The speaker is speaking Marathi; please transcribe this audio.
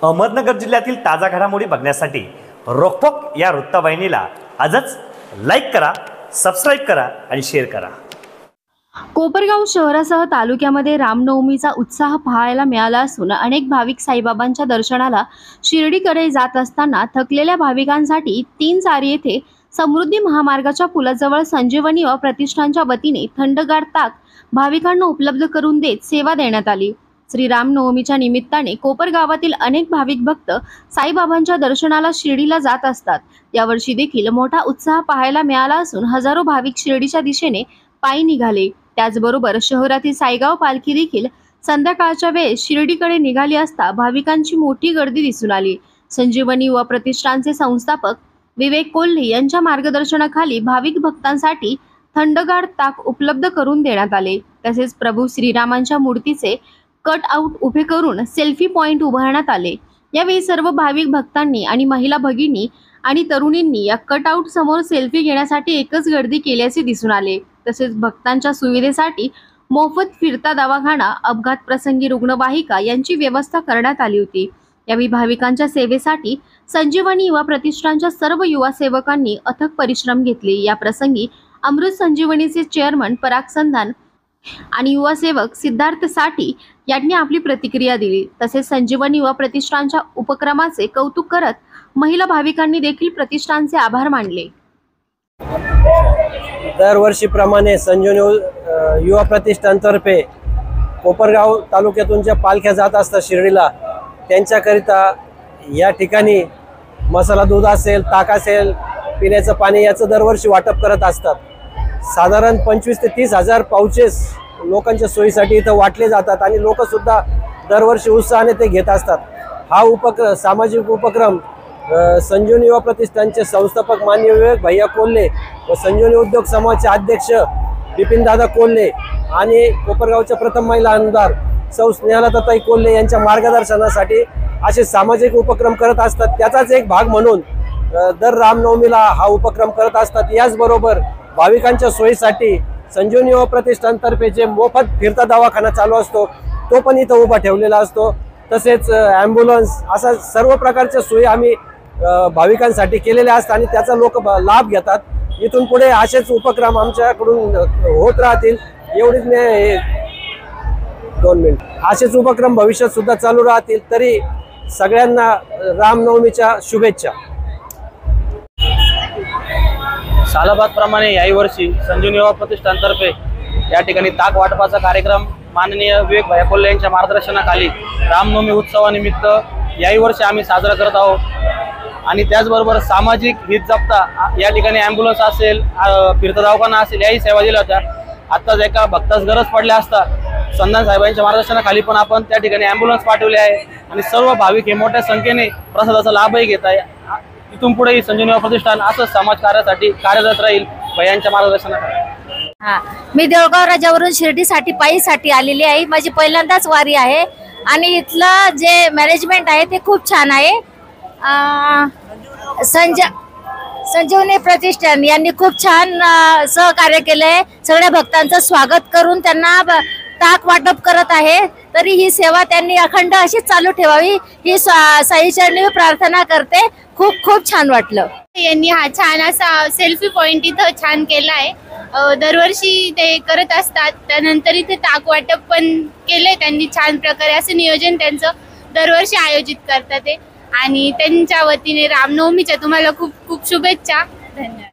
अहमदनगर जिल्ह्यातील ताजा घडामोडी बघण्यासाठी रोखोक या वृत्तवाहिनीला आजच लाईक करा, सबस्क्राईब करा आणि शेअर करा। कोपरगाव शहरासह तालुक्यामध्ये रामनवमीचा उत्साह पाहायला मिळाला असून अनेक भाविक साईबाबांच्या दर्शनाला शिर्डीकडे जात असताना थकलेल्या भाविकांसाठी 3 येथे समृद्धी महामार्गाच्या पुलाजवळ संजीवनी व प्रतिष्ठानच्या वतीने थंडगार ताक भाविकांना उपलब्ध करून देत सेवा देण्यात आली। श्री रामनवमीच्या निमित्ताने कोपरगावातील अनेक भाविक भक्त साईबाबांच्या दर्शनाला शिर्डीला जात असतात। यावर्षी देखील मोठा उत्साह पाहायला मिळाला असून हजारो भाविक शिर्डीच्या दिशेने पायी निघाले। त्याचबरोबर शहरातील साईगाव पालखी देखील संध्याकाळच्या वेळेस शिर्डीकडे निघाली असता भाविकांची मोठी गर्दी दिसून आली। संजीवनी व प्रतिष्ठानचे संस्थापक विवेक कोल्हे यांच्या मार्गदर्शनाखाली भाविक भक्तांसाठी थंडगार ताक उपलब्ध करून देण्यात आले। तसेच प्रभू श्रीरामांच्या मूर्तीचे कट आउट उभे करून सेल्फी पॉइंट उभारण्यात आले। यावेळी सर्व भाविक भक्तांनी आणि महिला भगिनी आणि तरुणींनी या कट आउट समोर सेल्फी घेण्यासाठी एकच गर्दी केल्याचे दिसून आले। तसेच भक्तांच्या सुविधेसाठी मोफत फिरता दवाखाना, अपघात प्रसंगी रुग्णवाहिका यांची व्यवस्था करण्यात आली होती। यावेळी भाविकांच्या सेवेसाठी संजीवनी युवा प्रतिष्ठानच्या सर्व युवा सेवकांनी अथक परिश्रम घेतले। या प्रसंगी अमृत संजीवनीचे चेअरमन पराग संधान आणि युवा सेवक सिद्धार्थ साठी यांनी आपली प्रतिक्रिया दिली। तसेच संजीवनी युवा प्रतिष्ठानच्या उपक्रमाचे कौतुक करत महिला भाविकांनी देखील प्रतिष्ठानचे आभार मानले। दरवर्षीप्रमाणे संजीवनी युवा प्रतिष्ठानतर्फे कोपरगाव तालुक्यातून ज्या पालख्या जात असतात शिर्डीला, त्यांच्याकरिता या ठिकाणी मसाला दूध असेल, ताक असेल, पिण्याचं पाणी याचं दरवर्षी वाटप करत असतात। साधारण 25 ते 30 हजार पाउचेस लोकांच्या सोयीसाठी इथं वाटले जातात आणि लोकसुद्धा दरवर्षी उत्साहाने ते घेत असतात। हा सामाजिक उपक्रम संजीवनी युवा प्रतिष्ठानचे संस्थापक माननीय विवेक भैया कोल्हे व संजीवनी उद्योग समूहाचे अध्यक्ष बिपिन दादा कोल्हे आणि कोपरगावच्या प्रथम महिला आमदार सौ स्नेहलताताई कोल्हे यांच्या मार्गदर्शनासाठी असे सामाजिक उपक्रम करत असतात। त्याचाच एक भाग म्हणून दर रामनवमीला हा उपक्रम करत असतात। याचबरोबर भाविकांच्या सोयीसाठी संजीवनी युवा प्रतिष्ठानतर्फे जे मोफत फिरता दवाखाना चालू असतो तो पण इथं उभा ठेवलेला असतो। तसेच ॲम्ब्युलन्स असा सर्व प्रकारच्या सोयी आम्ही भाविकांसाठी केलेल्या असतात आणि त्याचा लोक लाभ घेतात। इथून पुढे असेच उपक्रम आमच्याकडून होत राहतील। एवढीच मी 2 मिनिट असेच उपक्रम भविष्यात सुद्धा चालू राहतील। तरी सगळ्यांना रामनवमीच्या शुभेच्छा। सालाबादप्रमाणे याही वर्षी संजीवनी युवा प्रतिष्ठानतर्फे या ठिकाणी ताक वाटपाचा कार्यक्रम माननीय विवेक भैया कोल्हे यांच्या मार्गदर्शनाखाली रामनवमी उत्सवानिमित्त याही वर्षी आम्ही साजरा करत आहोत। आणि त्याचबरोबर सामाजिक हित जपता या ठिकाणी ॲम्ब्युलन्स असेल, फिरता दवाखाना असेल याही सेवा दिल्या होत्या। आत्ताच एका भक्तास गरज पडल्या असता संधान साहेबांच्या मार्गदर्शनाखाली पण आपण त्या ठिकाणी ॲम्ब्युलन्स पाठवले आहे आणि सर्व भाविक हे मोठ्या संख्येने प्रसादाचा लाभही घेत आहे। इथून पुढेही संजीवनी युवा प्रतिष्ठान असंच समाज कार्यासाठी कार्यरत राहील भैयांच्या मार्गदर्शनाखाली। मी देवगाव राजावरून शिर्डीसाठी पायीसाठी आलेली आहे। माझी पहिल्यांदाच वारी आहे आणि इथलं जे मॅनेजमेंट आहे ते खूप छान आहे। संजीवनी प्रतिष्ठान यांनी खूप छान सहकार्य केले। सगळ्या भक्तांचं स्वागत करून त्यांना ताक वाटप करत आहे। तरी ही सेवा त्यांनी अखंड अशीच चालू ठेवावी ही साईचरणी प्रार्थना करते। खूप खूप छान वाटलं। यांनी हा छान असा सेल्फी पॉइंट इथं छान केला आहे। दरवर्षी ते करत असतात। त्यानंतर इथे ताक वाटप पण केले त्यांनी छान प्रकारे। असं नियोजन त्यांचं दरवर्षी आयोजित करतात ते आणि त्यांच्या वतीने रामनवमीच्या तुम्हाला खूप खूप शुभेच्छा। धन्यवाद।